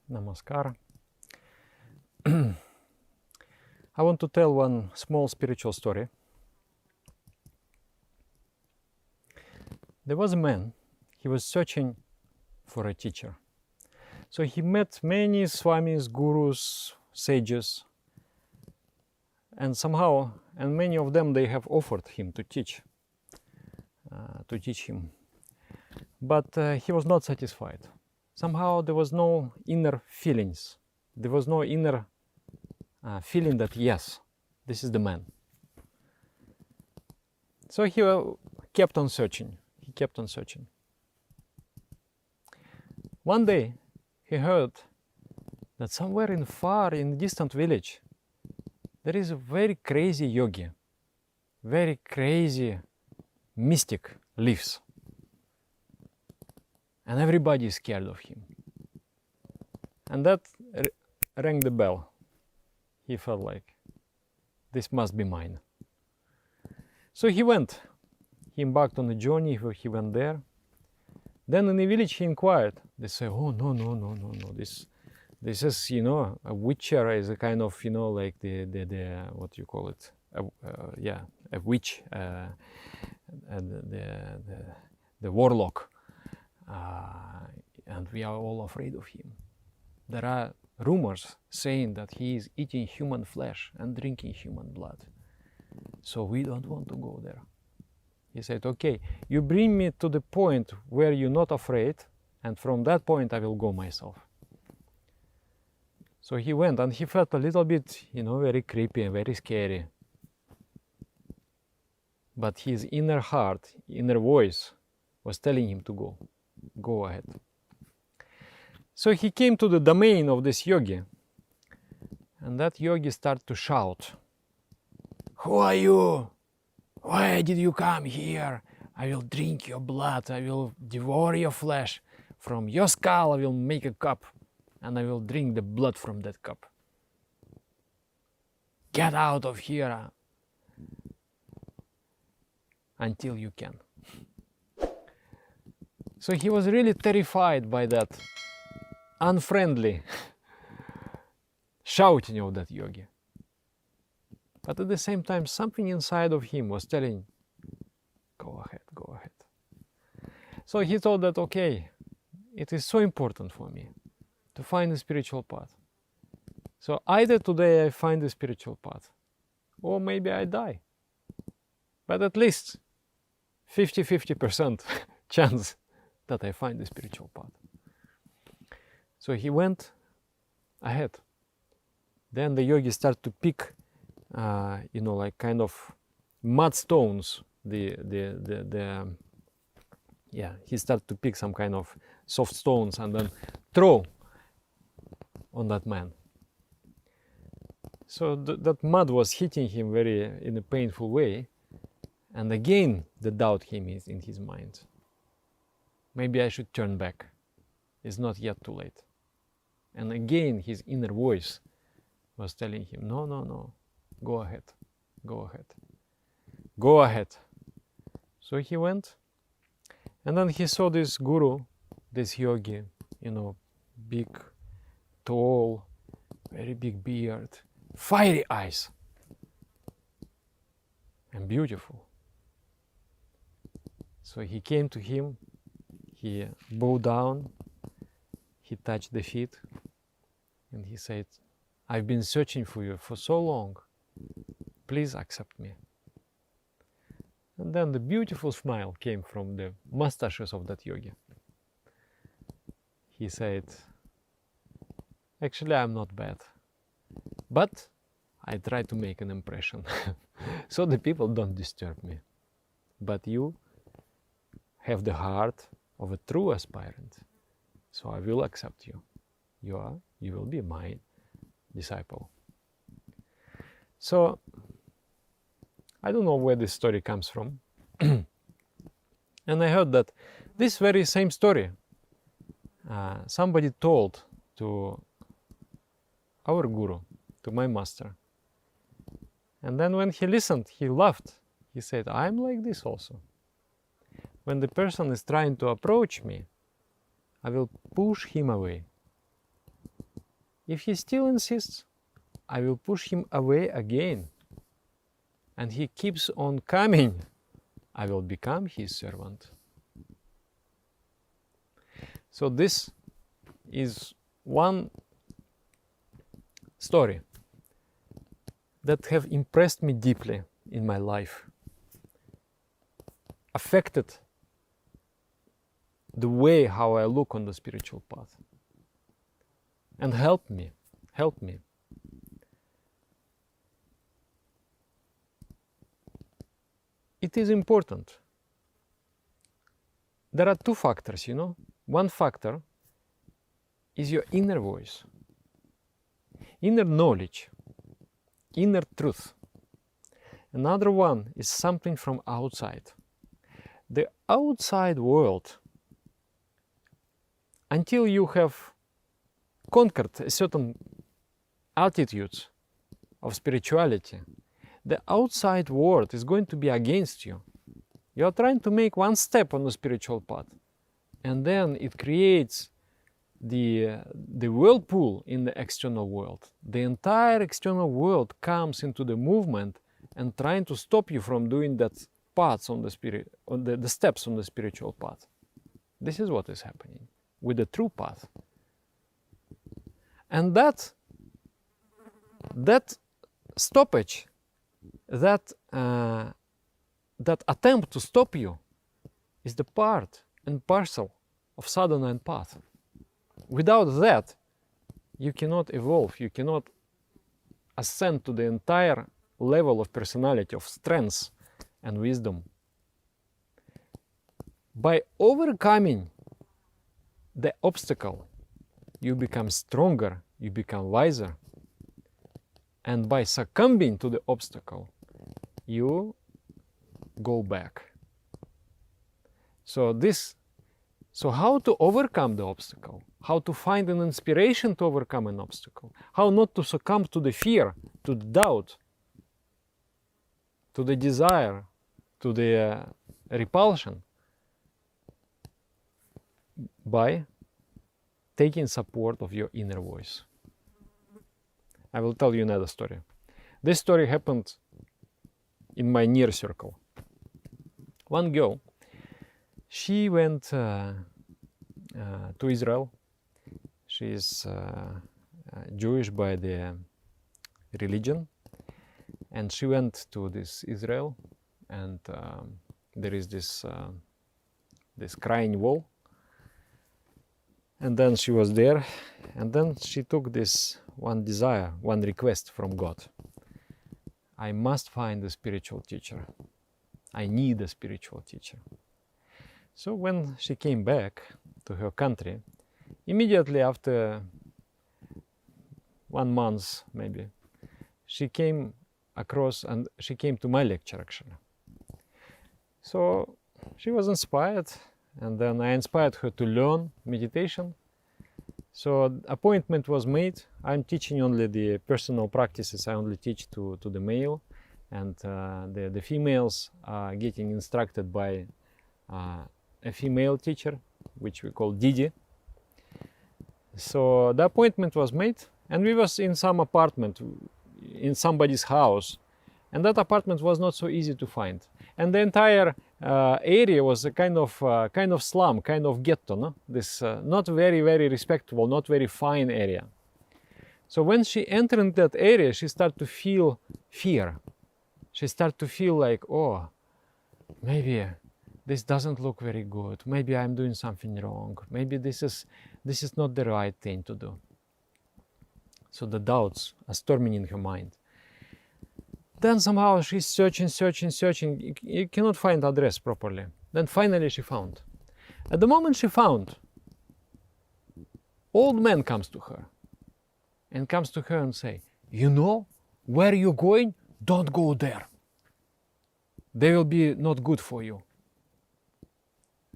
Namaskar. I want to tell one small spiritual story. There was a man, he was searching for a teacher. So he met many swamis, gurus, sages, and many of them, they have offered him to teach him. But he was not satisfied. Somehow there was no inner feelings. There was no inner feeling that, yes, this is the man. So he kept on searching. One day, he heard that somewhere in a distant village, there is a very crazy yogi, very crazy mystic lives. And everybody is scared of him. And that rang the bell. He felt like, this must be mine. So he went. He embarked on a journey, he went there. Then in the village he inquired. They say, oh, no. This is, a witcher is a kind of, like the what do you call it? A witch, the warlock. And we are all afraid of him. There are rumors saying that he is eating human flesh and drinking human blood. So we don't want to go there. He said, okay, you bring me to the point where you're not afraid, and from that point I will go myself. So he went, and he felt a little bit, very creepy and very scary. But his inner heart, inner voice was telling him to go. Go ahead. So he came to the domain of this yogi, and that yogi started to shout, who are you? Why did you come here? I will drink your blood, I will devour your flesh. From your skull I will make a cup, and I will drink the blood from that cup. Get out of here until you can. So he was really terrified by that unfriendly shouting of that yogi. But at the same time, something inside of him was telling, go ahead. So he thought that, okay, it is so important for me to find the spiritual path. So either today I find the spiritual path, or maybe I die. But at least 50% chance that I find the spiritual path. So he went ahead. Then the yogi started to pick, like kind of mud stones. He started to pick some kind of soft stones and then throw on that man. So that mud was hitting him in a painful way, and again the doubt came in his mind. Maybe I should turn back. It's not yet too late. And again his inner voice was telling him, no, go ahead. So he went, and then he saw this guru, this yogi, big, tall, very big beard, fiery eyes, and beautiful. So he came to him, he bowed down, he touched the feet, and he said, I've been searching for you for so long. Please accept me. And then the beautiful smile came from the mustaches of that yogi. He said, actually, I'm not bad, but I try to make an impression so the people don't disturb me. But you have the heart of a true aspirant, so I will accept you. You will be my disciple. So I don't know where this story comes from. And I heard that this very same story somebody told to our guru, to my master. And then when he listened, he laughed. He said, I'm like this also. When the person is trying to approach me, I will push him away. If he still insists, I will push him away again. And he keeps on coming, I will become his servant. So this is one story that have impressed me deeply in my life, affected the way how I look on the spiritual path, and helped me. It is important. There are two factors, you know. One factor is your inner voice, inner knowledge, inner truth. Another one is something from outside. The outside world, until you have conquered a certain attitudes of spirituality, the outside world is going to be against you. You are trying to make one step on the spiritual path, and then it creates the whirlpool in the external world. The entire external world comes into the movement and trying to stop you from doing that paths on the steps on the spiritual path. This is what is happening with the true path. And that stoppage, that attempt to stop you, is the part and parcel of sadhana and path. Without that, you cannot evolve, you cannot ascend to the entire level of personality, of strength and wisdom. By overcoming the obstacle, you become stronger, you become wiser. And by succumbing to the obstacle, you go back. So how to overcome the obstacle? How to find an inspiration to overcome an obstacle? How not to succumb to the fear, to the doubt, to the desire, to the repulsion? By taking support of your inner voice. I will tell you another story. This story happened in my near circle. One girl, she went to Israel. She is Jewish by the religion, and she went to this Israel, and there is this crying wall. And then she was there, and then she took this one desire, one request from God. I must find a spiritual teacher. I need a spiritual teacher. So when she came back to her country, immediately after 1 month maybe, she came across and she came to my lecture actually. So she was inspired, and then I inspired her to learn meditation. So appointment was made. I'm teaching only the personal practices. I only teach to the male, and the females are getting instructed by a female teacher, which we call Didi. So the appointment was made, and we was in some apartment, in somebody's house, and that apartment was not so easy to find. And the entire area was a kind of slum, kind of ghetto, no? This not very, very respectable, not very fine area. So when she entered that area, she started to feel fear. She started to feel like, oh, maybe this doesn't look very good. Maybe I'm doing something wrong. Maybe this is not the right thing to do. So the doubts are storming in her mind. Then somehow she's searching. You cannot find address properly. Then finally she found. At the moment she found, old man comes to her and say, you know where you're going? Don't go there. They will be not good for you.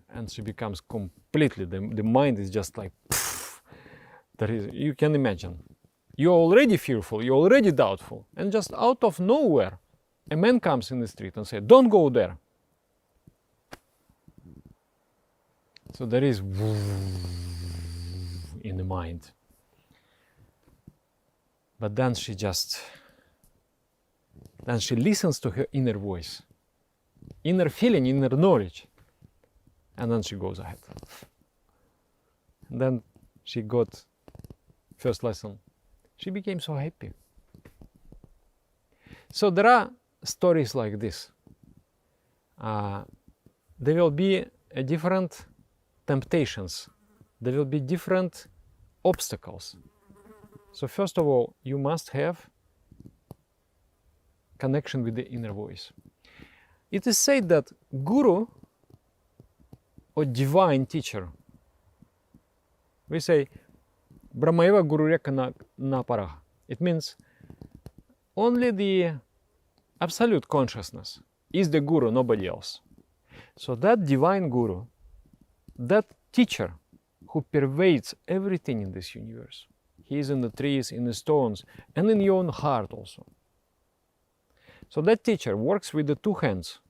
And she becomes completely, the mind is just like, you can imagine. You're already fearful, you're already doubtful, and just out of nowhere, a man comes in the street and says, don't go there. So there is in the mind. But then she listens to her inner voice, inner feeling, inner knowledge, and then she goes ahead. And then she got first lesson. She became so happy. So there are stories like this. There will be different temptations. There will be different obstacles. So first of all, you must have connection with the inner voice. It is said that guru or divine teacher, we say Brahmaeva Guru Reka na Paraha. It means only the absolute consciousness is the guru, nobody else. So that divine guru, that teacher who pervades everything in this universe, he is in the trees, in the stones, and in your own heart also. So that teacher works with the two hands,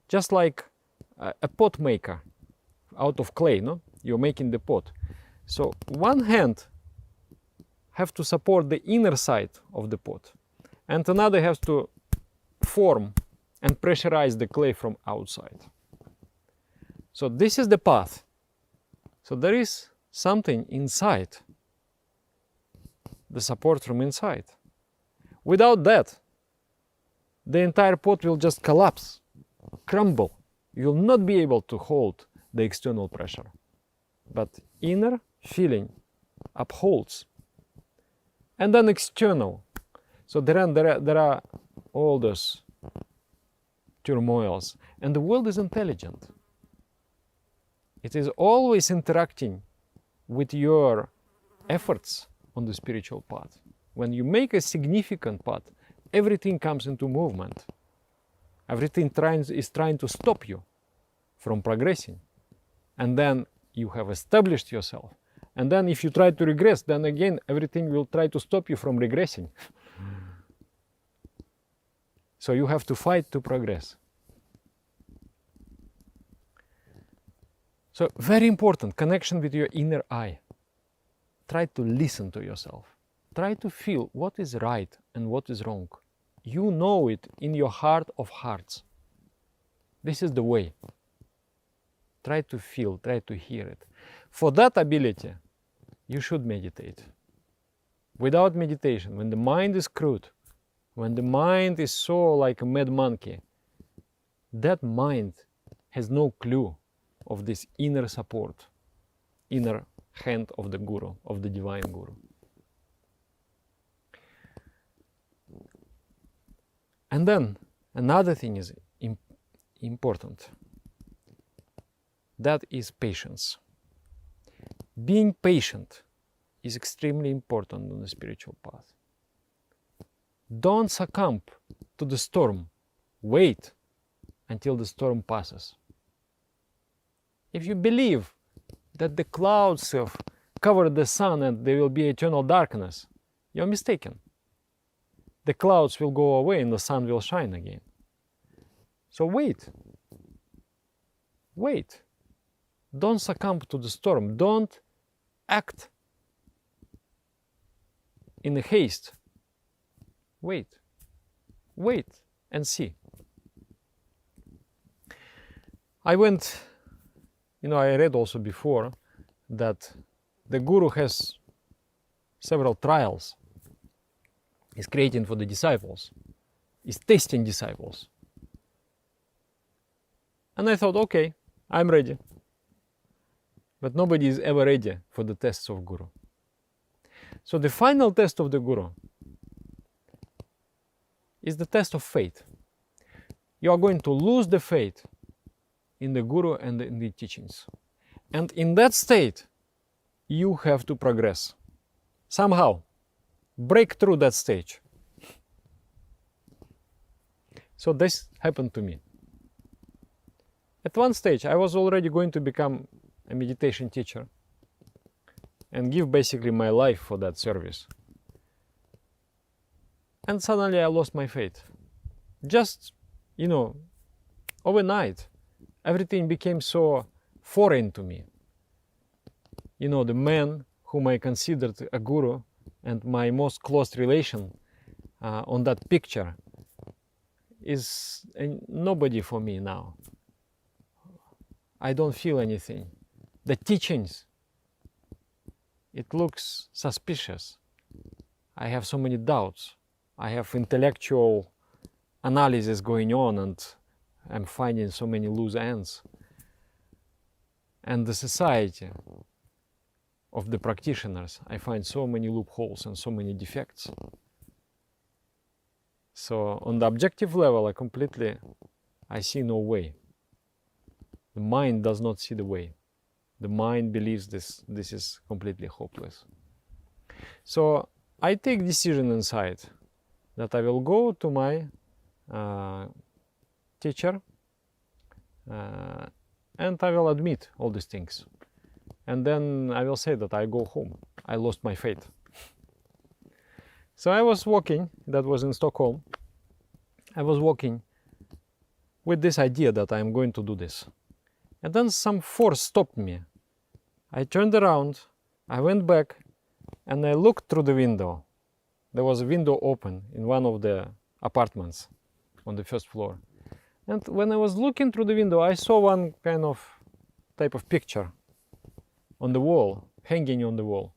just like a pot maker out of clay, no? You're making the pot. So one hand have to support the inner side of the pot, and another has to form and pressurize the clay from outside. So this is the path. So there is something inside, the support from inside. Without that, the entire pot will just collapse, crumble. You will not be able to hold the external pressure. But inner feeling upholds. And then external. So there are all those turmoils. And the world is intelligent. It is always interacting with your efforts on the spiritual path. When you make a significant path, everything comes into movement. Everything is trying to stop you from progressing. And then you have established yourself. And then if you try to regress, then again everything will try to stop you from regressing. So you have to fight to progress. So very important, connection with your inner eye. Try to listen to yourself. Try to feel what is right and what is wrong. You know it in your heart of hearts. This is the way. Try to feel, try to hear it. For that ability, you should meditate. Without meditation, when the mind is crude, when the mind is so like a mad monkey, that mind has no clue of this inner support, inner hand of the guru, of the divine guru. And then another thing is important. That is patience. Being patient is extremely important on the spiritual path. Don't succumb to the storm. Wait until the storm passes. If you believe that the clouds have covered the sun and there will be eternal darkness, you're mistaken. The clouds will go away and the sun will shine again. So wait. Wait. Don't succumb to the storm. Don't act in haste. Wait. Wait and see. I read also before that the guru has several trials. He's creating for the disciples. He's testing disciples. And I thought, okay, I'm ready. But nobody is ever ready for the tests of Guru. So the final test of the Guru is the test of faith. You are going to lose the faith in the Guru and in the teachings. And in that state, you have to progress. Somehow, break through that stage. So this happened to me. At one stage, I was already going to become a meditation teacher and give basically my life for that service. And suddenly I lost my faith. Just, overnight, everything became so foreign to me. The man whom I considered a guru and my most close relation on that picture is nobody for me now. I don't feel anything. The teachings, it looks suspicious. I have so many doubts. I have intellectual analysis going on, and I'm finding so many loose ends. And the society of the practitioners, I find so many loopholes and so many defects. So on the objective level, I see no way. The mind does not see the way. The mind believes this is completely hopeless. So I take decision inside that I will go to my teacher and I will admit all these things. And then I will say that I go home. I lost my faith. So I was walking, that was in Stockholm. I was walking with this idea that I'm going to do this. And then some force stopped me. I turned around, I went back, and I looked through the window. There was a window open in one of the apartments on the first floor. And when I was looking through the window, I saw one kind of type of picture on the wall, hanging on the wall.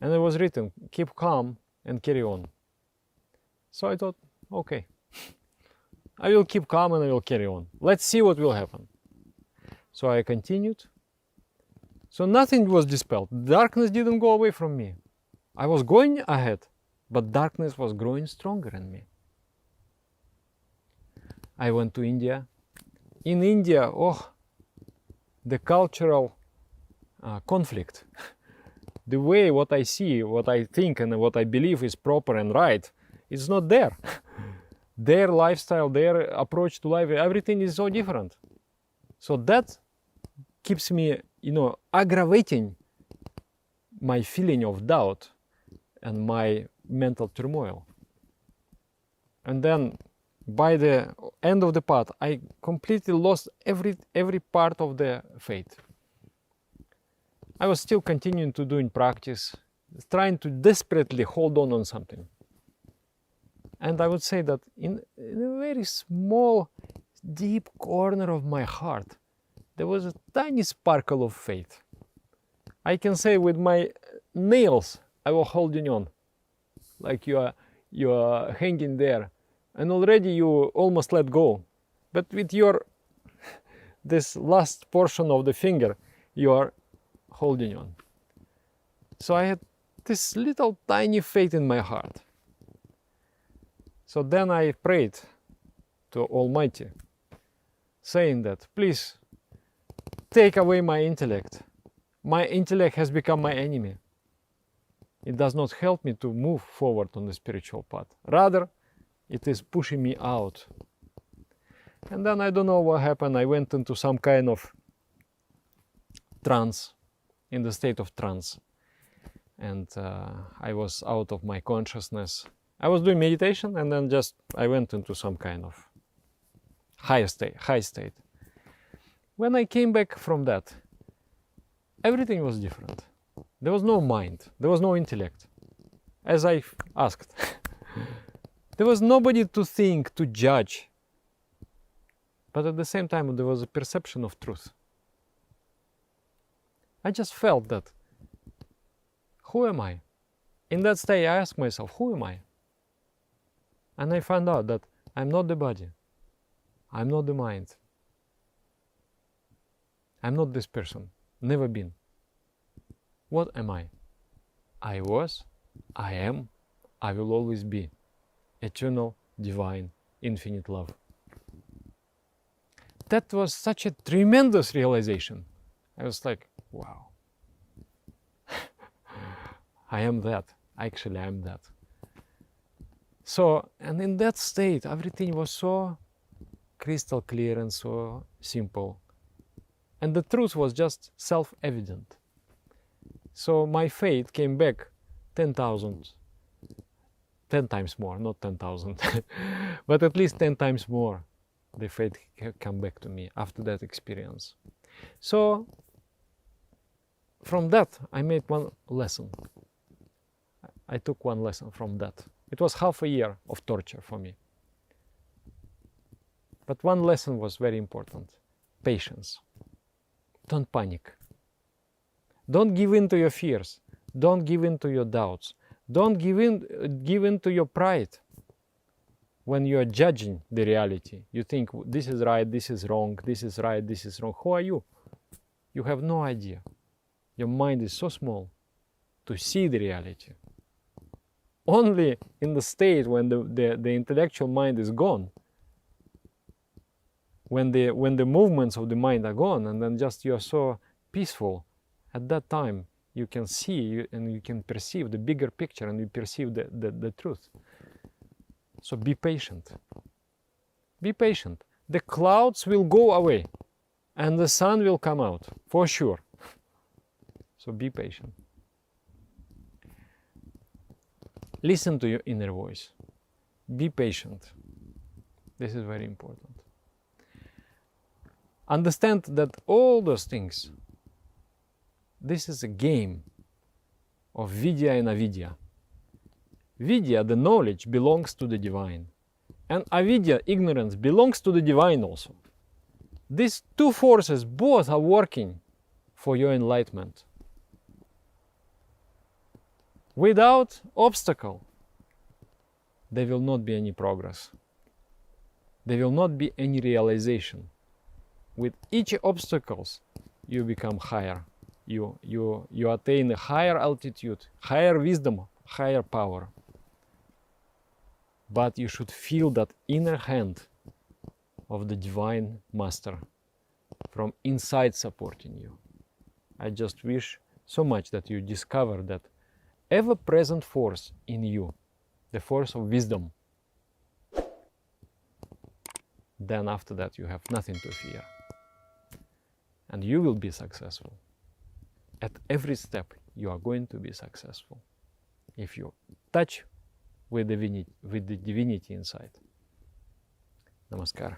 And it was written, "Keep calm and carry on." So I thought, okay, I will keep calm and I will carry on. Let's see what will happen. So I continued. So nothing was dispelled. Darkness didn't go away from me. I was going ahead, but darkness was growing stronger in me. I went to India. In India, the cultural conflict, the way what I see, what I think, and what I believe is proper and right, is not there. Their lifestyle, their approach to life, everything is so different. So that keeps me, aggravating my feeling of doubt and my mental turmoil. And then by the end of the path, I completely lost every part of the faith. I was still continuing to do in practice, trying to desperately hold on something. And I would say that in a very small, deep corner of my heart, there was a tiny sparkle of faith. I can say with my nails, I was holding on, like you are hanging there, and already you almost let go. But with this last portion of the finger, you are holding on. So I had this little tiny faith in my heart. So then I prayed to Almighty, saying that, please, take away my intellect. My intellect has become my enemy. It does not help me to move forward on the spiritual path. Rather, it is pushing me out. And then I don't know what happened. I went into some kind of trance, in the state of trance. And I was out of my consciousness. I was doing meditation, and then I went into some kind of high state. When I came back from that, everything was different. There was no mind, there was no intellect, as I asked. There was nobody to think, to judge. But at the same time, there was a perception of truth. I just felt that, who am I? In that state, I asked myself, who am I? And I found out that I'm not the body. I'm not the mind. I'm not this person. Never been. What am I? I was, I am, I will always be. Eternal, divine, infinite love. That was such a tremendous realization. I was like, wow. I am that. Actually, I am that. So, and in that state, everything was so crystal clear and so simple. And the truth was just self-evident. So my faith came back 10 times more, not 10,000, but at least 10 times more. The faith came back to me after that experience. So from that, I made one lesson. I took one lesson from that. It was half a year of torture for me. But one lesson was very important. Patience. Don't panic. Don't give in to your fears. Don't give in to your doubts. Don't give in to your pride. When you are judging the reality, you think this is right, this is wrong, this is right, this is wrong. Who are you? You have no idea. Your mind is so small to see the reality. Only in the state when the intellectual mind is gone, when the movements of the mind are gone, and then just you are so peaceful, at that time you can see and you can perceive the bigger picture and you perceive the truth. So be patient. Be patient. The clouds will go away and the sun will come out, for sure. So be patient. Listen to your inner voice. Be patient. This is very important. Understand that all those things, this is a game of Vidyá and Avidyá. Vidyá, the knowledge, belongs to the divine. And Avidyá, ignorance, belongs to the divine also. These two forces both are working for your enlightenment. Without obstacle, there will not be any progress. There will not be any realization. With each obstacles, you become higher. You attain a higher altitude, higher wisdom, higher power. But you should feel that inner hand of the Divine Master from inside supporting you. I just wish so much that you discover that ever-present force in you, the force of wisdom. Then after that you have nothing to fear. And you will be successful. At every step you are going to be successful. If you touch with the divinity inside. Namaskar.